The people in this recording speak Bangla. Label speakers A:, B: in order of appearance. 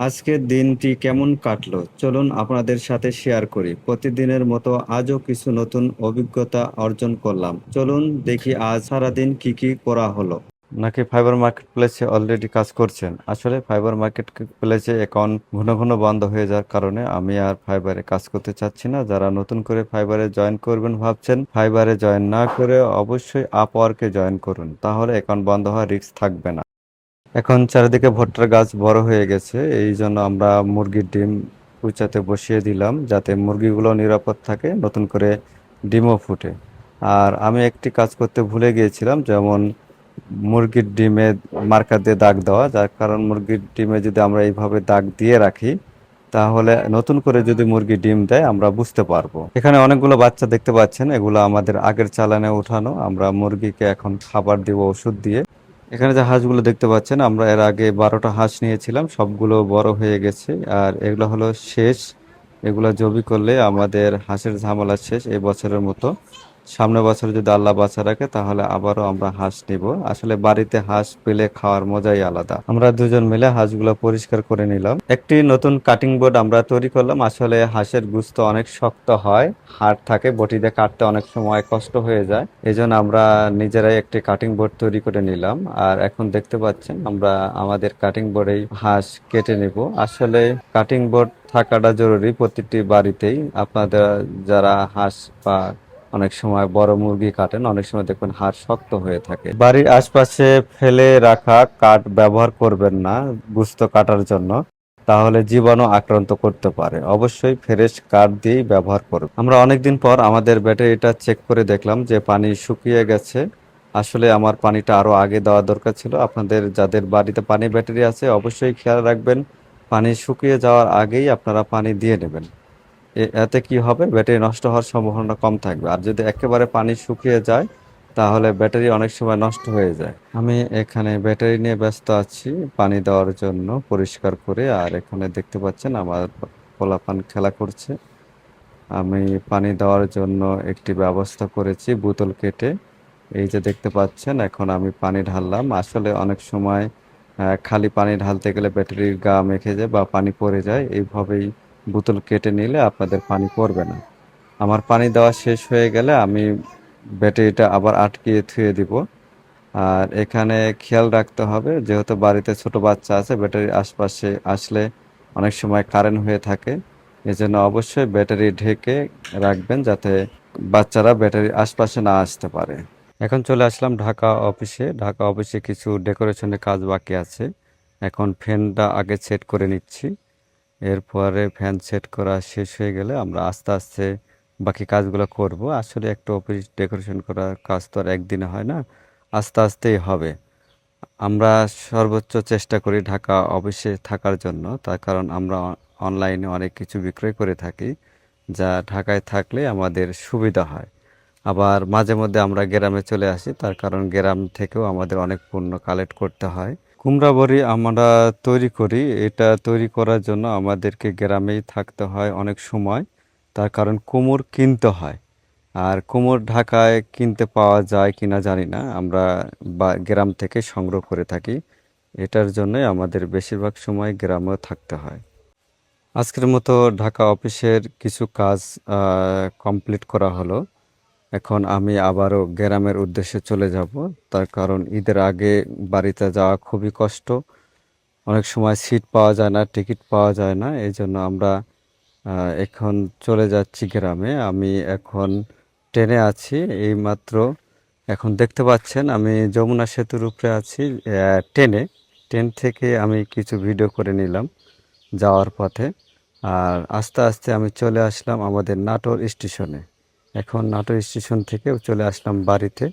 A: আজকের দিনটি কেমন কাটলো চলুন আপনাদের সাথে শেয়ার করি। প্রতিদিনের মতো আজও কিছু নতুন অভিজ্ঞতা অর্জন করলাম। চলুন দেখি আজ সারাদিন কি কি করা হলো। নাকি ফাইবার মার্কেট প্লেসে অলরেডি কাজ করছেন? আসলে ফাইবার মার্কেট প্লেসে অ্যাকাউন্ট ঘন ঘন বন্ধ হয়ে যাওয়ার কারণে আমি আর ফাইবারে কাজ করতে চাচ্ছি না। যারা নতুন করে ফাইবারে জয়েন করবেন ভাবছেন, ফাইবারে জয়েন না করে অবশ্যই আপওয়ার্কে জয়েন করুন, তাহলে অ্যাকাউন্ট বন্ধ হওয়ার রিস্ক থাকবে না। এখন চারিদিকে ভুট্টার গাছ বড় হয়ে গেছে, এই জন্য আমরা মুরগির ডিম কুচাতে বসিয়ে দিলাম যাতে মুরগিগুলো নিরাপদ থাকে, নতুন করে ডিমও ফুটে। আর আমি একটি কাজ করতে ভুলে গিয়েছিলাম, যেমন মুরগির ডিমে মার্কার দিয়ে দাগ দেওয়া, যার কারণ মুরগির ডিমে যদি আমরা এইভাবে দাগ দিয়ে রাখি তাহলে নতুন করে যদি মুরগি ডিম দেয় আমরা বুঝতে পারবো। এখানে অনেকগুলো বাচ্চা দেখতে পাচ্ছেন, এগুলো আমাদের আগের চালানে উঠানো। আমরা মুরগিকে এখন খাবার দিব ওষুধ দিয়ে। এখানে যে হাঁসগুলো দেখতে পাচ্ছেন, আমরা এর আগে 12টা হাঁস নিয়েছিলাম, সবগুলো বড় হয়ে গেছে। আর এগুলো হলো শেষ, এগুলো জবি করলে আমাদের হাঁসের ঝামেলা শেষ এই বছরের মতো। সামনের বছর যদি আল্লাহ বাঁচা রাখে তাহলে আবারও আমরা হাঁস নিব। আসলে বাড়িতে হাঁস পেলে খাওয়ার মজাই আলাদা। আমরা দুজন মিলে হাঁসগুলো পরিষ্কার করে নিলাম। একটি নতুন কাটিং বোর্ড আমরা তৈরি করলাম। আসলে হাঁসের গোশত অনেক শক্ত হয়, হাড় থাকে, বটিতে কাটতে অনেক সময় কষ্ট হয়ে যায়। এজন্য আমরা নিজেরাই একটি কাটিং বোর্ড তৈরি করে নিলাম। আর এখন দেখতে পাচ্ছেন আমরা আমাদের কাটিং বোর্ডেই হাঁস কেটে নেব। আসলে কাটিং বোর্ড থাকাটা জরুরি প্রতিটি বাড়িতেই। আপনাদের যারা হাঁস বা অনেক সময় বড় মুরগি কাটেন, অনেক সময় দেখবেন হাড় শক্ত হয়ে থাকে। বাড়ির আশপাশে ফেলে রাখা কাঠ ব্যবহার করবেন না গোশত কাটার জন্য, তাহলে জীবাণু আক্রান্ত করতে পারে। অবশ্যই ফ্রেশ কাঠ দিয়েই ব্যবহার করুন। আমরা অনেকদিন পর আমাদের ব্যাটারিটা চেক করে দেখলাম যে পানি শুকিয়ে গেছে। আসলে আমার পানিটা আরো আগে দেওয়া দরকার ছিল। আপনাদের যাদের বাড়িতে পানি ব্যাটারি আছে অবশ্যই খেয়াল রাখবেন, পানি শুকিয়ে যাওয়ার আগেই আপনারা পানি দিয়ে নেবেন। এতে কি হবে, ব্যাটারি নষ্ট হওয়ার সম্ভাবনা কম থাকবে। আর যদি একেবারে পানি শুকিয়ে যায় তাহলে ব্যাটারি অনেক সময় নষ্ট হয়ে যায়। আমি এখানে ব্যাটারি নিয়ে ব্যস্ত আছি পানি দেওয়ার জন্য পরিষ্কার করে। আর এখানে দেখতে পাচ্ছেন আমার পোলাপান খেলা করছে। আমি পানি দেওয়ার জন্য একটি ব্যবস্থা করেছি বোতল কেটে। এই যে দেখতে পাচ্ছেন, এখন আমি পানি ঢাললাম। আসলে অনেক সময় খালি পানি ঢালতে গেলে ব্যাটারির গা মেখে যায় বা পানি পড়ে যায়। এইভাবেই বোতল কেটে নিলে আপনাদের পানি পড়বে না। আমার পানি দেওয়া শেষ হয়ে গেলে আমি ব্যাটারিটা আবার আটকিয়ে থুয়ে দিব। আর এখানে খেয়াল রাখতে হবে, যেহেতু বাড়িতে ছোট বাচ্চা আছে, ব্যাটারির আশপাশে আসলে অনেক সময় কারেন্ট হয়ে থাকে। এজন্য অবশ্যই ব্যাটারি ঢেকে রাখবেন যাতে বাচ্চারা ব্যাটারির আশপাশে না আসতে পারে। এখন চলে আসলাম ঢাকা অফিসে। ঢাকা অফিসে কিছু ডেকোরেশনের কাজ বাকি আছে। এখন ফ্যানটা আগে সেট করে নিচ্ছি। এরপরে ফ্যান সেট করা শেষ হয়ে গেলে আমরা আস্তে আস্তে বাকি কাজগুলো করব। আসলে একটা অফিস ডেকোরেশন করার কাজ তো আর একদিনে হয় না, আস্তে আস্তেই হবে। আমরা সর্বোচ্চ চেষ্টা করি ঢাকা অফিসে থাকার জন্য, তার কারণ আমরা অনলাইনে অনেক কিছু বিক্রয় করে থাকি, যা ঢাকায় থাকলে আমাদের সুবিধা হয়। আবার মাঝে মধ্যে আমরা গ্রামে চলে আসি, তার কারণ গ্রাম থেকেও আমাদের অনেক পণ্য কালেক্ট করতে হয়। কুমড়া বড়ি আমরা তৈরি করি, এটা তৈরি করার জন্য আমাদেরকে গ্রামেই থাকতে হয় অনেক সময়, তার কারণ কুমড় কিনতে হয়। আর কুমড় ঢাকায় কিনতে পাওয়া যায় কিনা জানি না, আমরা গ্রাম থেকে সংগ্রহ করে থাকি। এটার জন্যই আমাদের বেশিরভাগ সময় গ্রামেও থাকতে হয়। আজকের মতো ঢাকা অফিসের কিছু কাজ কমপ্লিট করা হলো। এখন আমি আবারও গ্রামের উদ্দেশ্যে চলে যাব, তার কারণ ঈদের আগে বাড়িতে যাওয়া খুবই কষ্ট। অনেক সময় সিট পাওয়া যায় না, টিকিট পাওয়া যায় না, এই জন্য আমরা এখন চলে যাচ্ছি গ্রামে। আমি এখন ট্রেনে আছি এইমাত্র। এখন দেখতে পাচ্ছেন আমি যমুনা সেতুর উপরে আছি ট্রেনে। ট্রেন থেকে আমি কিছু ভিডিও করে নিলাম যাওয়ার পথে। আর আস্তে আস্তে আমি চলে আসলাম আমাদের নাটোর স্টেশনে। এখন নাটোর স্টেশন থেকে চলে আসলাম বাড়িতে।